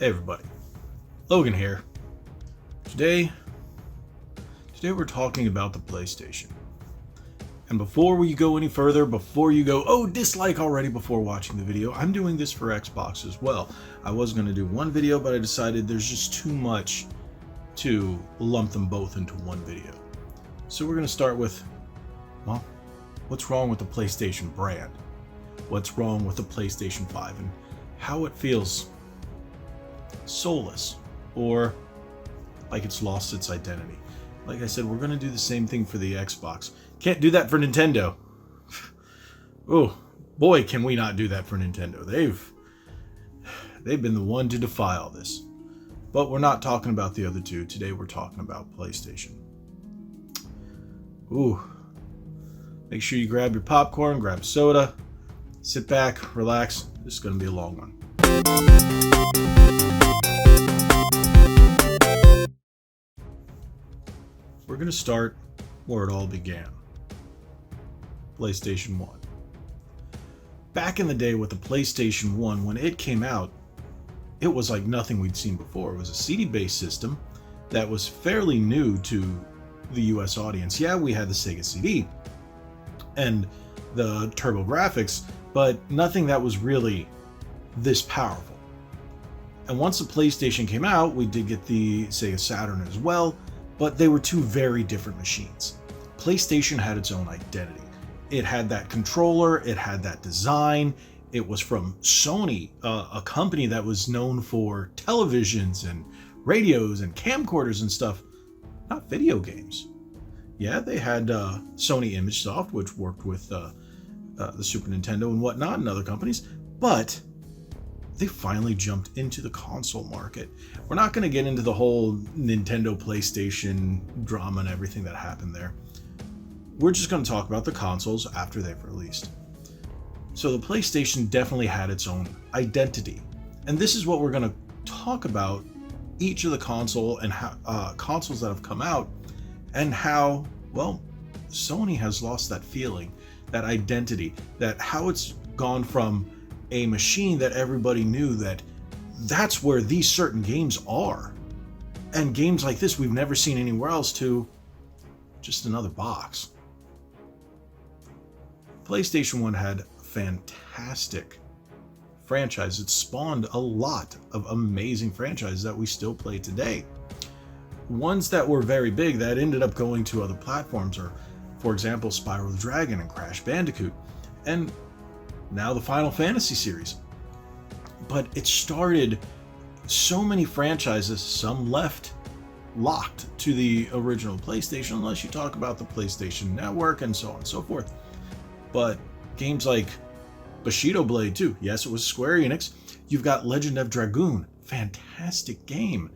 Hey everybody, Logan here. Today we're talking about the PlayStation. And before we go any further, before you go, oh, dislike already before watching the video, I'm doing this for Xbox as well. I was going to do one video, but I decided there's just too much to lump them both into one video. So we're going to start with, well, what's wrong with the PlayStation brand? What's wrong with the PlayStation 5 and how it feels soulless or like it's lost its identity. Like I said, we're going to do the same thing for the Xbox. Can't do that for Nintendo. Oh, boy, can we not do that for Nintendo. They've been the one to defy all this. But we're not talking about the other two. Today we're talking about PlayStation. Ooh. Make sure you grab your popcorn, grab a soda, sit back, relax. This is going to be a long one. We're going to start where it all began. PlayStation 1. Back in the day with the PlayStation 1, when it came out, it was like nothing we'd seen before. It was a CD-based system that was fairly new to the US audience. Yeah, we had the Sega CD and the Turbo Graphics, but nothing that was really this powerful. And once the PlayStation came out, we did get the Sega Saturn as well, but they were two very different machines. PlayStation had its own identity. It had that controller, it had that design. It was from Sony, a company that was known for televisions and radios and camcorders and stuff, not video games. Yeah, they had Sony ImageSoft, which worked with the Super Nintendo and whatnot and other companies, but they finally jumped into the console market. We're not going to get into the whole Nintendo PlayStation drama and everything that happened there. We're just going to talk about the consoles after they've released. So the PlayStation definitely had its own identity. And this is what we're going to talk about each of the console and how, consoles that have come out and how, well, Sony has lost that feeling, that identity, that how it's gone from a machine that everybody knew that that's where these certain games are. And games like this we've never seen anywhere else to just another box. PlayStation 1 had fantastic franchises. It spawned a lot of amazing franchises that we still play today. Ones that were very big that ended up going to other platforms are, for example, Spyro the Dragon and Crash Bandicoot. And now the Final Fantasy series. But it started so many franchises, some left locked to the original PlayStation, unless you talk about the PlayStation Network and so on and so forth. But games like Bushido Blade 2, yes, it was Square Enix. You've got Legend of Dragoon, fantastic game.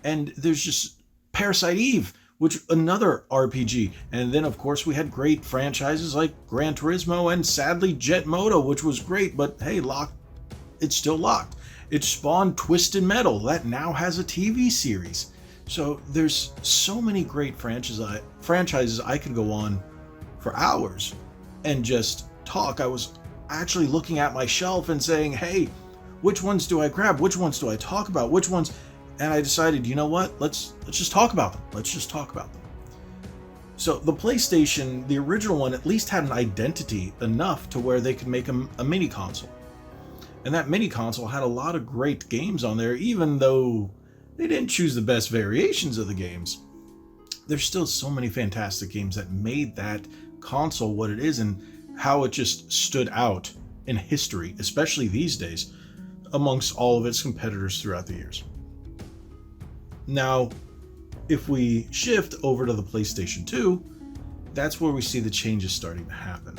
And there's just Parasite Eve, which another RPG. And then, of course, we had great franchises like Gran Turismo and sadly Jet Moto, which was great, but hey, locked. It's still locked. It spawned Twisted Metal that now has a TV series. So there's so many great franchises I could go on for hours and just talk. I was actually looking at my shelf and saying, hey, which ones do I grab? Which ones do I talk about? Which ones? And I decided, you know what? Let's just talk about them. Let's just talk about them. So the PlayStation, the original one, at least had an identity enough to where they could make a mini console. And that mini console had a lot of great games on there, even though they didn't choose the best variations of the games. There's still so many fantastic games that made that console what it is and how it just stood out in history, especially these days, amongst all of its competitors throughout the years. Now, if we shift over to the PlayStation 2, that's where we see the changes starting to happen,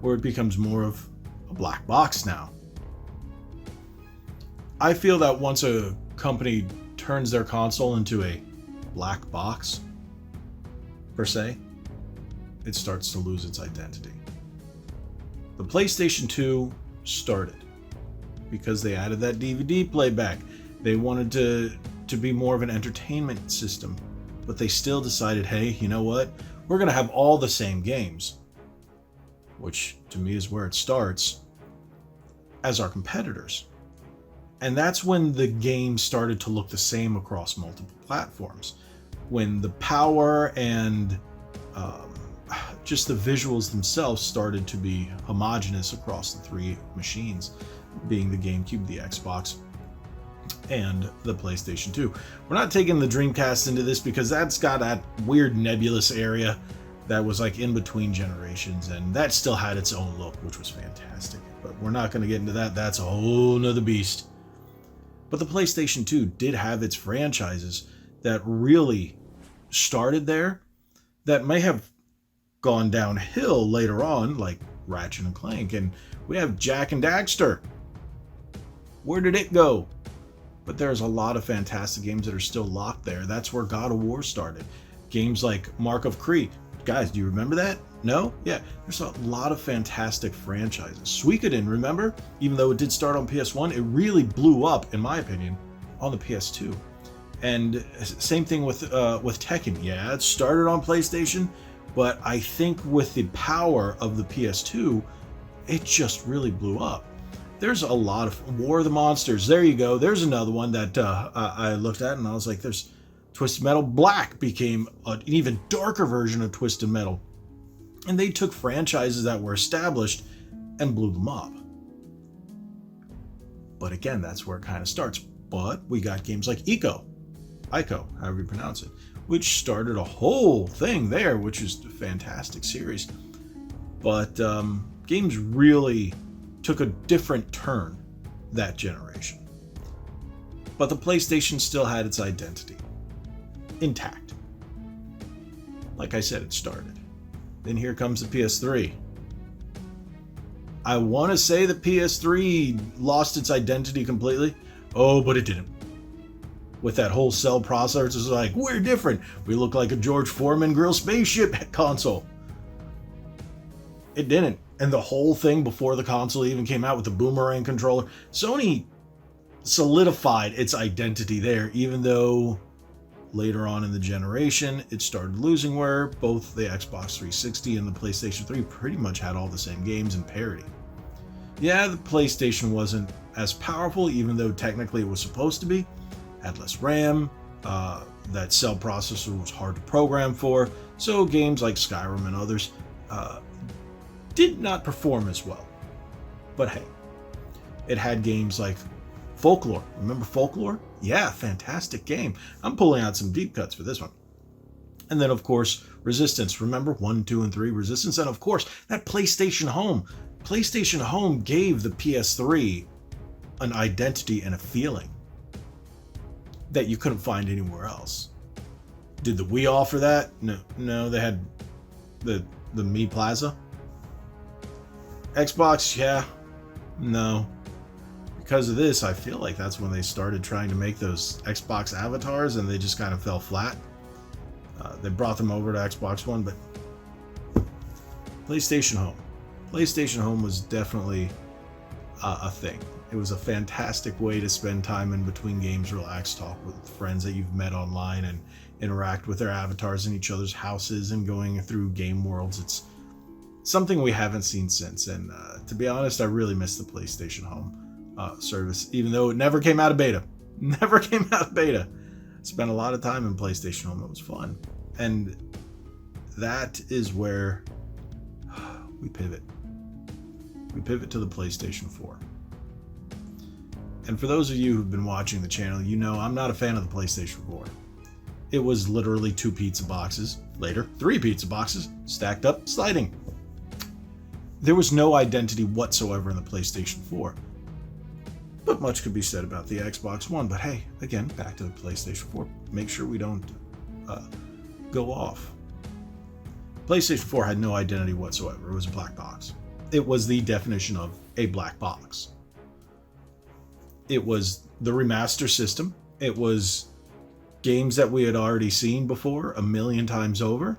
where it becomes more of a black box now. I feel that once a company turns their console into a black box, per se, it starts to lose its identity. The PlayStation 2 started because they added that DVD playback. They wanted to be more of an entertainment system, but they still decided, hey, you know what? We're going to have all the same games, which to me is where it starts, as our competitors. And that's when the game started to look the same across multiple platforms. When the power and just the visuals themselves started to be homogenous across the three machines, being the GameCube, the Xbox, and the PlayStation 2. We're not taking the Dreamcast into this because that's got that weird nebulous area that was like in between generations, and that still had its own look, which was fantastic. But we're not going to get into that. That's a whole nother beast. But the PlayStation 2 did have its franchises that really started there that may have gone downhill later on, like Ratchet and Clank, and we have Jak and Daxter. Where did it go? But there's a lot of fantastic games that are still locked there. That's where God of War started. Games like Mark of Cree. Guys, do you remember that? No? Yeah, there's a lot of fantastic franchises. Suikoden, remember? Even though it did start on PS1, it really blew up, in my opinion, on the PS2. And same thing with Tekken. Yeah, it started on PlayStation, but I think with the power of the PS2, it just really blew up. There's a lot of War of the Monsters. There you go. There's another one that I looked at and I was like, there's Twisted Metal Black became an even darker version of Twisted Metal. And they took franchises that were established and blew them up. But again, that's where it kind of starts. But we got games like Ico, however you pronounce it, which started a whole thing there, which is a fantastic series. But games really took a different turn that generation. But the PlayStation still had its identity intact. Like I said, it started. Then here comes the PS3. I want to say the PS3 lost its identity completely. Oh, but it didn't. With that whole cell processor, it's like, we're different. We look like a George Foreman grill spaceship console. It didn't. And the whole thing before the console even came out with the boomerang controller, Sony solidified its identity there, even though later on in the generation, it started losing where both the Xbox 360 and the PlayStation 3 pretty much had all the same games in parity. Yeah, the PlayStation wasn't as powerful, even though technically it was supposed to be. Had less RAM, that cell processor was hard to program for, so games like Skyrim and others did not perform as well. But hey, it had games like Folklore. Remember Folklore? Yeah, fantastic game. I'm pulling out some deep cuts for this one. And then, of course, Resistance. Remember 1, 2, and 3 Resistance? And of course, that PlayStation Home. PlayStation Home gave the PS3 an identity and a feeling that you couldn't find anywhere else. Did the Wii offer that? No, they had the Mi Plaza. Xbox, yeah, no. Because of this, I feel like that's when they started trying to make those Xbox avatars, and they just kind of fell flat. They brought them over to Xbox One, but PlayStation Home. PlayStation Home was definitely a thing. It was a fantastic way to spend time in between games, relax, talk with friends that you've met online, and interact with their avatars in each other's houses and going through game worlds. It's something we haven't seen since, and to be honest, I really miss the PlayStation Home service, even though it never came out of beta. Spent a lot of time in PlayStation Home. It was fun. And that is where we pivot. We pivot to the PlayStation 4. And for those of you who've been watching the channel, you know I'm not a fan of the PlayStation 4. It was literally 2 pizza boxes, later 3 pizza boxes, stacked up, sliding. There was no identity whatsoever in the PlayStation 4. But much could be said about the Xbox One. But hey, again, back to the PlayStation 4. Make sure we don't go off. PlayStation 4 had no identity whatsoever. It was a black box. It was the definition of a black box. It was the remaster system. It was games that we had already seen before a million times over.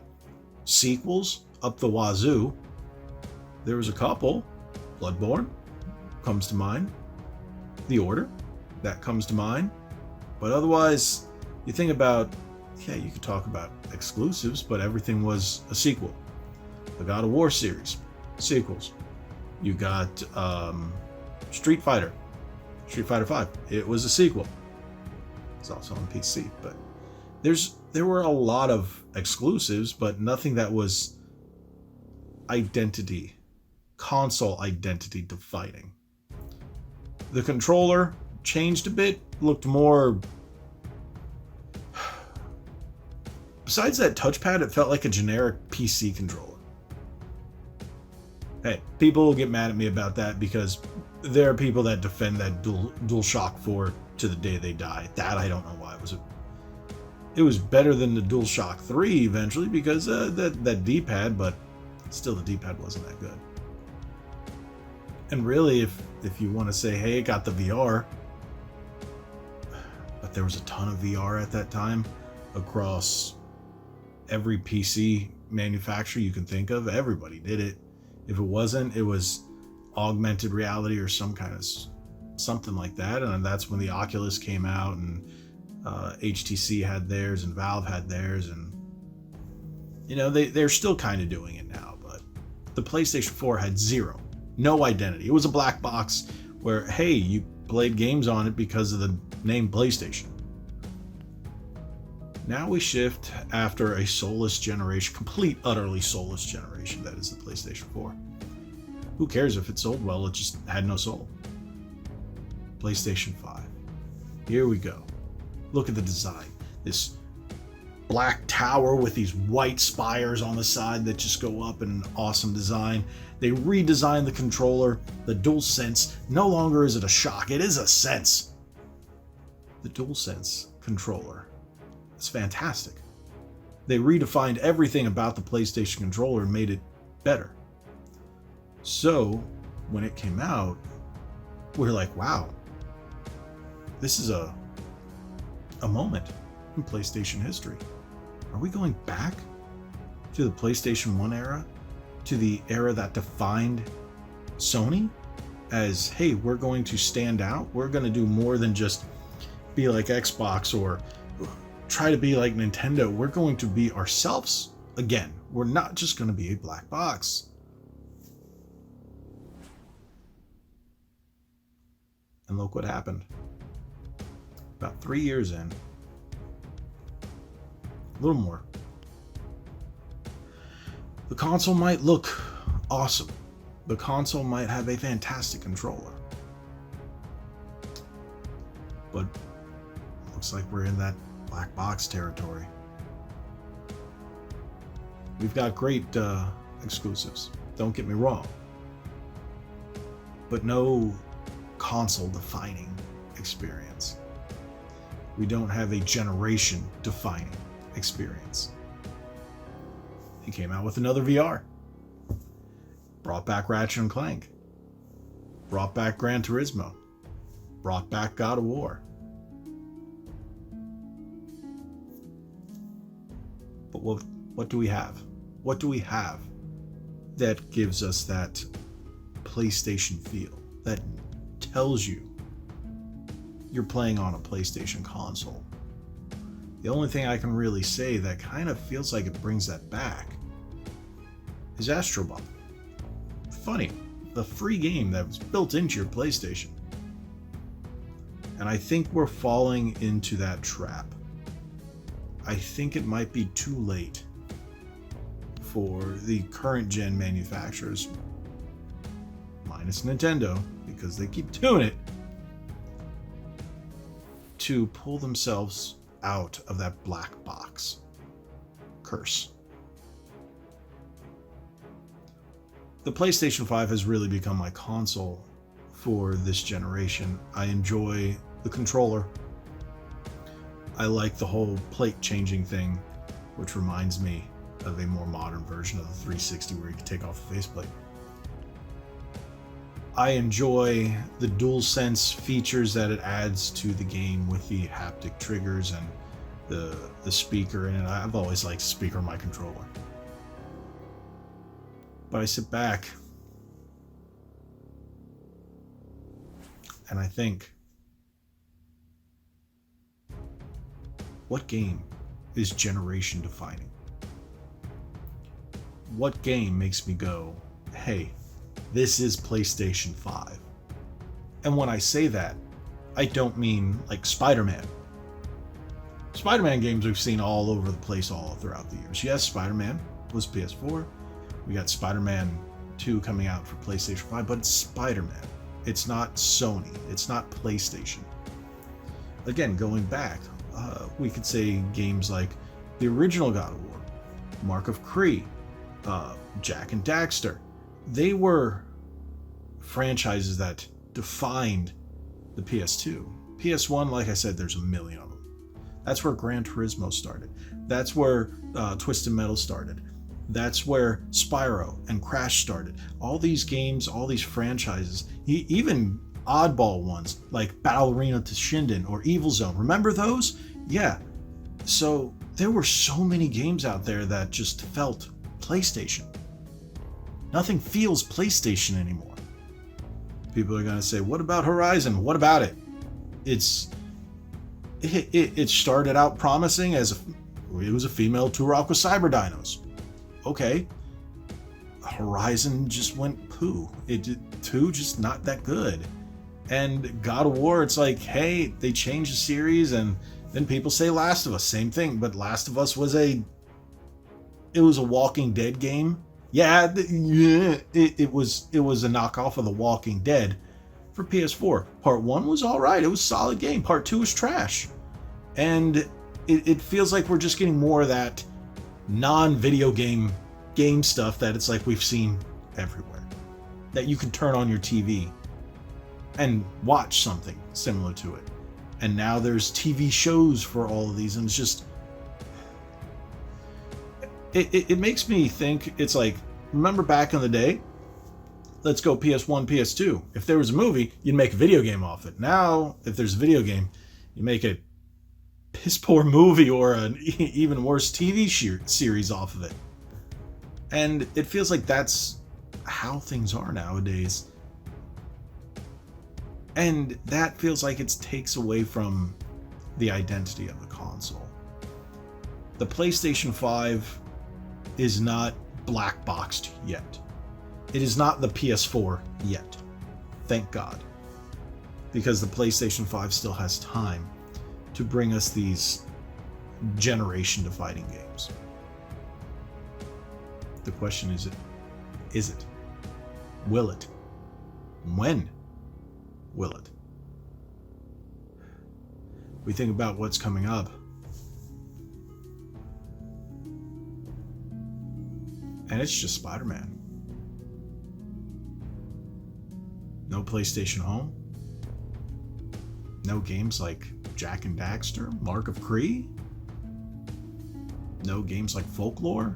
Sequels up the wazoo. There was a couple. Bloodborne comes to mind. The Order, that comes to mind. But otherwise, you think about, yeah, you could talk about exclusives, but everything was a sequel. The God of War series, sequels. You got Street Fighter, Street Fighter 5. It was a sequel. It's also on PC, but there were a lot of exclusives, but nothing that was console identity defining. The controller changed a bit, looked more. Besides that touchpad, it felt like a generic PC controller. Hey, people will get mad at me about that because there are people that defend that DualShock 4 to the day they die. That I don't know why. It was better than the DualShock 3 eventually because that D-pad, but still the D-pad wasn't that good. And really, if you want to say, hey, it got the VR, but there was a ton of VR at that time across every PC manufacturer you can think of. Everybody did it. If it wasn't, it was augmented reality or something like that. And that's when the Oculus came out, and HTC had theirs, and Valve had theirs, and they're still kind of doing it now. But the PlayStation 4 had no identity. It was a black box where, hey, you played games on it because of the name PlayStation. Now we shift after a soulless generation, complete, utterly soulless generation, that is the PlayStation 4. Who cares if it sold well? It just had no soul. PlayStation 5. Here we go. Look at the design. This black tower with these white spires on the side that just go up in an awesome design. They redesigned the controller. The DualSense, no longer is it a shock, it is a sense. The DualSense controller. It's fantastic. They redefined everything about the PlayStation controller and made it better. So, when it came out, we were like, wow, this is a moment in PlayStation history. Are we going back to the PlayStation 1 era? To the era that defined Sony as, hey, we're going to stand out. We're going to do more than just be like Xbox or try to be like Nintendo. We're going to be ourselves again. We're not just going to be a black box. And look what happened. About 3 years in, a little more, the console might look awesome. The console might have a fantastic controller. But looks like we're in that black box territory. We've got great exclusives, don't get me wrong. But no console defining experience. We don't have a generation defining experience. He came out with another VR. Brought back Ratchet and Clank. Brought back Gran Turismo. Brought back God of War. But what do we have? What do we have that gives us that PlayStation feel? That tells you you're playing on a PlayStation console? The only thing I can really say that kind of feels like it brings that back is Astro Bot. Funny, the free game that was built into your PlayStation. And I think we're falling into that trap. I think it might be too late for the current gen manufacturers, minus Nintendo, because they keep doing it, to pull themselves out of that black box curse. The PlayStation 5 has really become my console for this generation. I enjoy the controller. I like the whole plate changing thing, which reminds me of a more modern version of the 360 where you can take off the faceplate. I enjoy the DualSense features that it adds to the game with the haptic triggers and the speaker in it. I've always liked the speaker on my controller. But I sit back and I think, what game is generation defining? What game makes me go, hey, this is PlayStation 5? And when I say that, I don't mean like Spider-Man. Spider-Man games we've seen all over the place all throughout the years. Yes, Spider-Man was PS4. We got Spider-Man 2 coming out for PlayStation 5, but it's Spider-Man. It's not Sony. It's not PlayStation. Again, going back, we could say games like the original God of War, Mark of Kree, Jak and Daxter. They were franchises that defined the PS2. PS1, like I said, there's a million of them. That's where Gran Turismo started. That's where Twisted Metal started. That's where Spyro and Crash started. All these games, all these franchises, even oddball ones like Battle Arena to Shinden or Evil Zone. Remember those? Yeah. So there were so many games out there that just felt PlayStation. Nothing feels PlayStation anymore. People are going to say, what about Horizon? What about it? It started out promising as it was a female Turok with cyber dinos. Okay. Horizon just went poo. Two just not that good. And God of War, it's like, hey, they changed the series, and then people say Last of Us, same thing. But Last of Us was a Walking Dead game. Yeah, it was a knockoff of The Walking Dead for PS4. Part 1 was all right. It was a solid game. Part 2 was trash. And it feels like we're just getting more of that non-video game stuff that it's like we've seen everywhere. That you can turn on your TV and watch something similar to it. And now there's TV shows for all of these, and it's just... It makes me think, it's like, remember back in the day? Let's go PS1, PS2. If there was a movie, you'd make a video game off it. Now, if there's a video game, you make a piss poor movie or an even worse TV series off of it. And it feels like that's how things are nowadays. And that feels like it takes away from the identity of the console. The PlayStation 5 is not black boxed yet. It is not the PS4 yet. Thank God. Because the PlayStation 5 still has time to bring us these generation-defining games. The question is it? Will it? When will it? We think about what's coming up. And it's just Spider-Man. No PlayStation Home. No games like Jak and Daxter, Mark of Kree. No games like Folklore.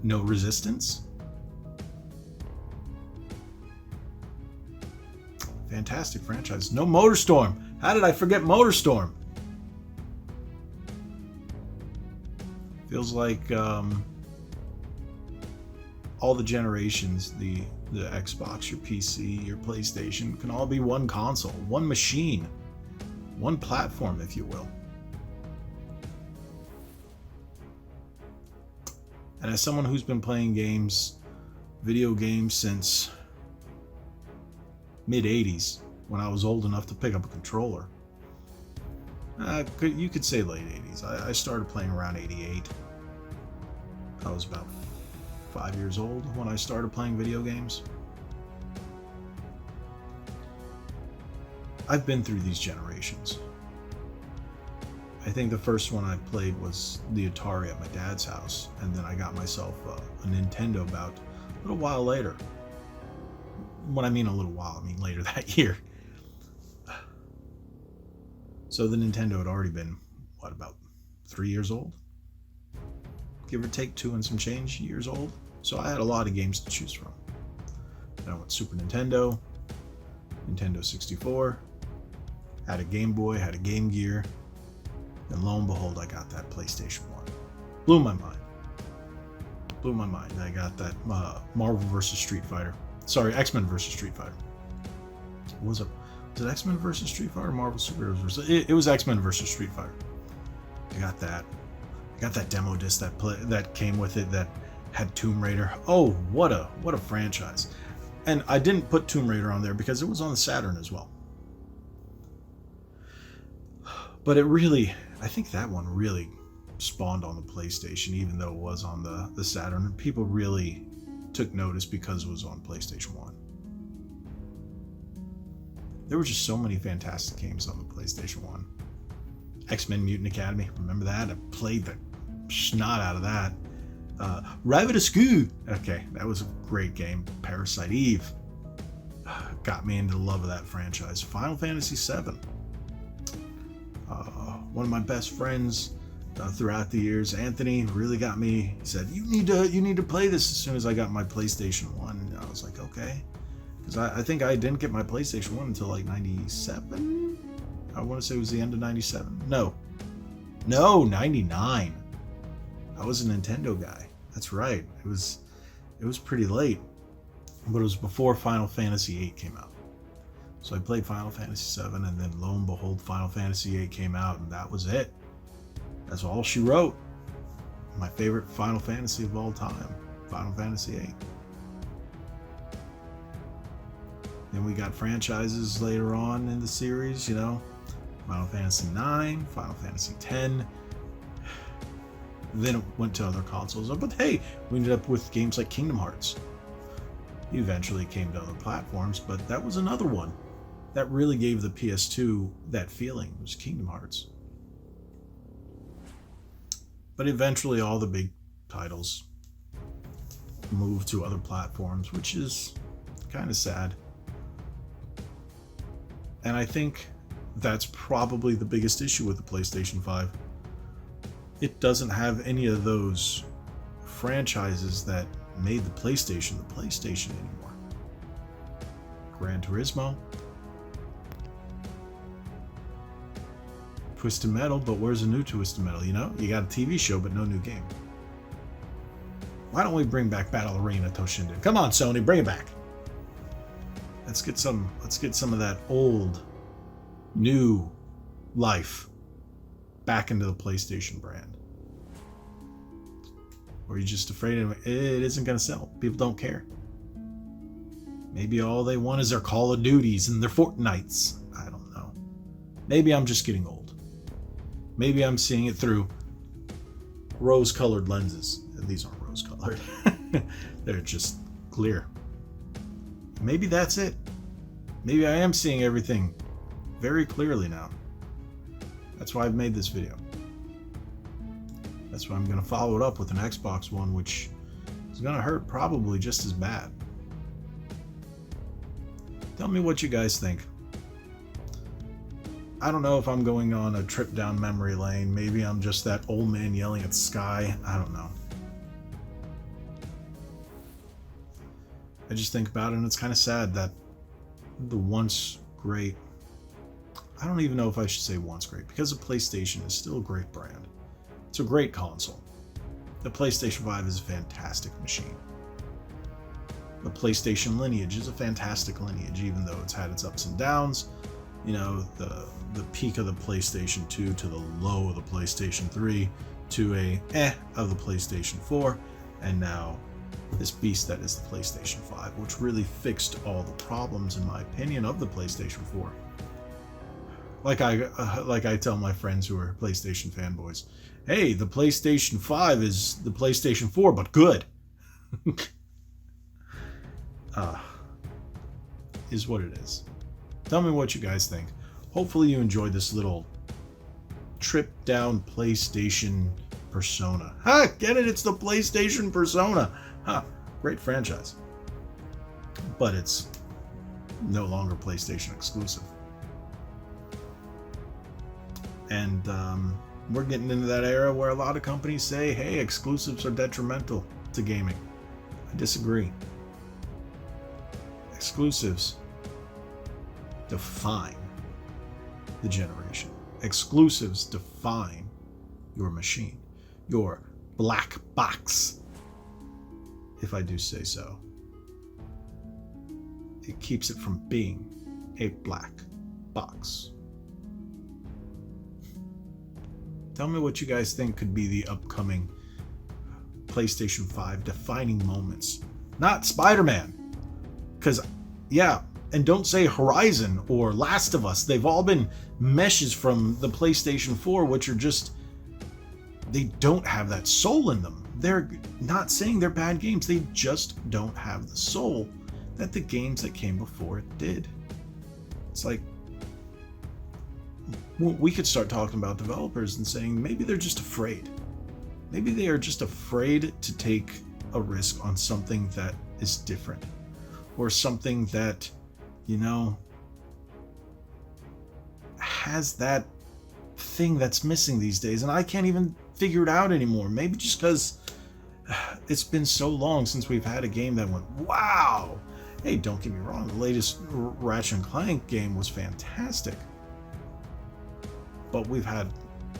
No Resistance. Fantastic franchise. No MotorStorm. How did I forget MotorStorm? Feels like all the generations, the Xbox, your PC, your PlayStation, can all be one console, one machine, one platform, if you will. And as someone who's been playing video games since mid-80s, when I was old enough to pick up a controller, you could say late 80s. I started playing around 88. I was about 5 years old when I started playing video games. I've been through these generations. I think the first one I played was the Atari at my dad's house, and then I got myself a Nintendo about a little while later. When I mean a little while, I mean later that year. So the Nintendo had already been, about 3 years old? Give or take 2 and some change years old. So I had a lot of games to choose from. Then I went Super Nintendo, Nintendo 64, had a Game Boy, had a Game Gear, and lo and behold, I got that PlayStation 1. Blew my mind. I got that Marvel vs. Street Fighter. Sorry, X-Men vs. Street Fighter. Was it X-Men vs. Street Fighter or Marvel Superheroes vs. It was X-Men vs. Street Fighter. I got that. I got that demo disc that came with it that had Tomb Raider. Oh, what a franchise. And I didn't put Tomb Raider on there because it was on the Saturn as well. But it really, I think that one really spawned on the PlayStation, even though it was on the Saturn. People really took notice because it was on PlayStation 1. There were just so many fantastic games on the PlayStation 1. X-Men Mutant Academy, remember that? I played the snot out of that. Rabbit Askew, okay, that was a great game. Parasite Eve got me into the love of that franchise. Final Fantasy VII. One of my best friends throughout the years, Anthony, really got me. He said, you need to play this as soon as I got my PlayStation 1. And I was like, okay. Because I think I didn't get my PlayStation 1 until like 97. I want to say it was the end of 97. No, 99. I was a Nintendo guy. That's right. It was pretty late. But it was before Final Fantasy VIII came out. So I played Final Fantasy VII, and then lo and behold, Final Fantasy VIII came out, and that was it. That's all she wrote. My favorite Final Fantasy of all time, Final Fantasy VIII. Then we got franchises later on in the series, you know, Final Fantasy IX, Final Fantasy X. Then it went to other consoles. But hey, we ended up with games like Kingdom Hearts. Eventually came to other platforms, but that was another one that really gave the PS2 that feeling. It was Kingdom Hearts. But eventually all the big titles moved to other platforms, which is kind of sad. And I think that's probably the biggest issue with the PlayStation 5. It doesn't have any of those franchises that made the PlayStation anymore. Gran Turismo, Twisted Metal, but where's the new Twisted Metal? You know, you got a TV show, but no new game. Why don't we bring back Battle Arena Toshinden? Come on, Sony, bring it back. Let's get some of that old, new life back into the PlayStation brand. Or are you just afraid it isn't going to sell? People don't care. Maybe all they want is their Call of Duties and their Fortnites. I don't know. Maybe I'm just getting old. Maybe I'm seeing it through rose-colored lenses. These aren't rose-colored. They're just clear. Maybe that's it. Maybe I am seeing everything very clearly now. That's why I've made this video. That's why I'm going to follow it up with an Xbox One, which is going to hurt probably just as bad. Tell me what you guys think. I don't know if I'm going on a trip down memory lane. Maybe I'm just that old man yelling at the sky. I don't know. I just think about it, and it's kind of sad that the once great, I don't even know if I should say once great, because the PlayStation is still a great brand. It's a great console. The PlayStation 5 is a fantastic machine. The PlayStation lineage is a fantastic lineage, even though it's had its ups and downs. You know, the peak of the PlayStation 2 to the low of the PlayStation 3 to a of the PlayStation 4, and now this beast that is the PlayStation 5, which really fixed all the problems, in my opinion, of the PlayStation 4. Like I tell my friends who are PlayStation fanboys, hey, the PlayStation 5 is the PlayStation 4, but good. Is what it is. Tell me what you guys think. Hopefully you enjoyed this little trip down PlayStation Persona. Ha! Get it? It's the PlayStation Persona. Ha! Great franchise. But it's no longer PlayStation exclusive. And we're getting into that era where a lot of companies say, hey, exclusives are detrimental to gaming. I disagree. Exclusives define the generation. Exclusives define your machine, your black box, if I do say so. It keeps it from being a black box. Tell me what you guys think could be the upcoming PlayStation 5 defining moments. Not Spider-Man. Because, yeah, And don't say Horizon or Last of Us. They've all been meshes from the PlayStation 4, which are just, they don't have that soul in them. They're not saying they're bad games. They just don't have the soul that the games that came before it did. It's like, we could start talking about developers and saying maybe they're just afraid. Maybe they are just afraid to take a risk on something that is different, or something that, you know, has that thing that's missing these days. And I can't even figure it out anymore. Maybe just because it's been so long since we've had a game that went, wow. Hey, don't get me wrong, the latest Ratchet & Clank game was fantastic. But we've had,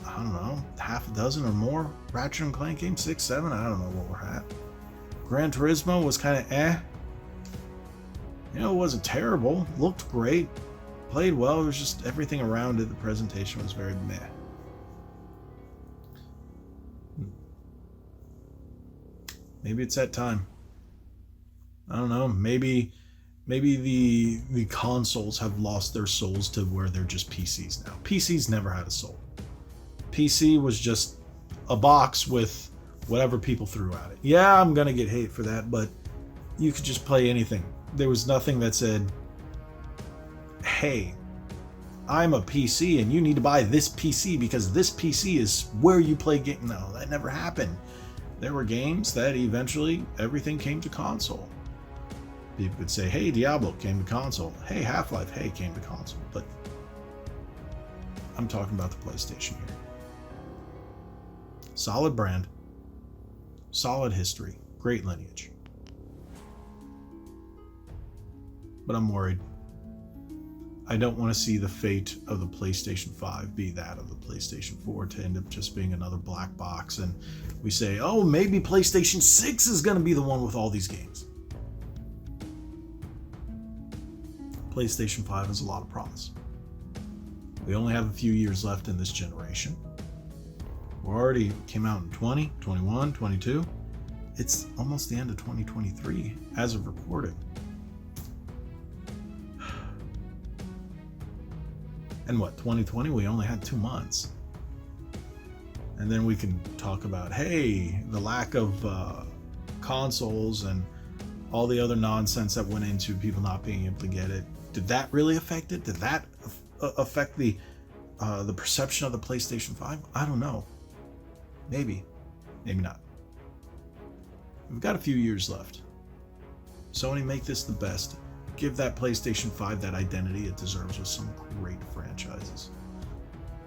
I don't know, half a dozen or more Ratchet & Clank games, 6, 7, I don't know what we're at. Gran Turismo was kind of You know, it wasn't terrible, looked great, played well, it was just everything around it, the presentation was very meh. Maybe it's that time. I don't know, maybe the consoles have lost their souls to where they're just PCs now. PCs never had a soul. PC was just a box with whatever people threw at it. Yeah, I'm gonna get hate for that, but you could just play anything. There was nothing that said, hey, I'm a PC and you need to buy this PC because this PC is where you play games. No, that never happened. There were games that eventually everything came to console. People could say, hey, Diablo came to console. Hey, Half-Life, hey, came to console. But I'm talking about the PlayStation here. Solid brand, solid history, great lineage. But I'm worried. I don't want to see the fate of the PlayStation 5 be that of the PlayStation 4, to end up just being another black box. And we say, oh, maybe PlayStation 6 is going to be the one with all these games. PlayStation 5 has a lot of promise. We only have a few years left in this generation. We already came out in 20, 21, 22. It's almost the end of 2023 as of recording. And what, 2020? We only had 2 months. And then we can talk about, hey, the lack of consoles and all the other nonsense that went into people not being able to get it. Did that really affect it? Did that affect the perception of the PlayStation 5? I don't know. Maybe. Maybe not. We've got a few years left. Sony, make this the best. Give that PlayStation 5 that identity it deserves with some great franchises.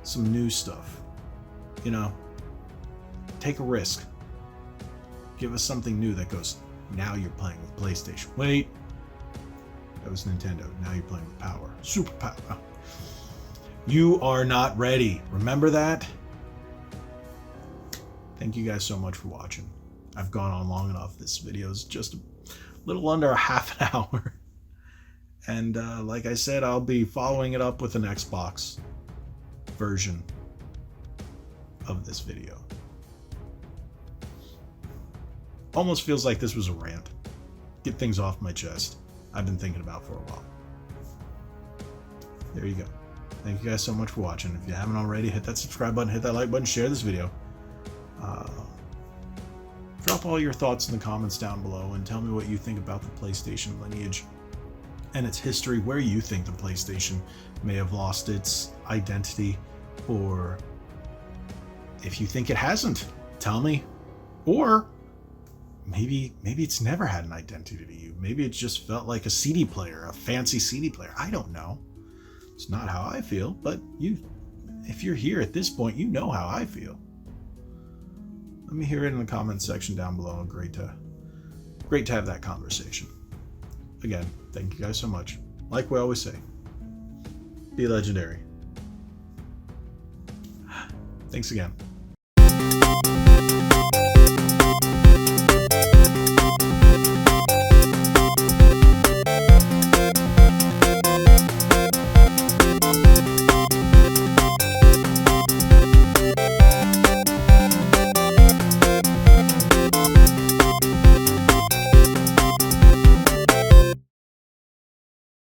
Some new stuff. You know, take a risk. Give us something new that goes, now you're playing with PlayStation. Wait. That was Nintendo. Now you're playing with power. Super power. You are not ready. Remember that? Thank you guys so much for watching. I've gone on long enough. This video is just a little under a half an hour. And like I said, I'll be following it up with an Xbox version of this video. Almost feels like this was a rant. Get things off my chest. I've been thinking about for a while. There you go. Thank you guys so much for watching. If you haven't already, hit that subscribe button, hit that like button, share this video. Drop all your thoughts in the comments down below and tell me what you think about the PlayStation lineage and its history, where you think the PlayStation may have lost its identity, or if you think it hasn't, tell me. Or maybe it's never had an identity to you. Maybe it just felt like a CD player, a fancy CD player. I don't know. It's not how I feel, but if you're here at this point, you know how I feel. Let me hear it in the comments section down below. Great to have that conversation. Again, thank you guys so much. Like we always say, be legendary. Thanks again.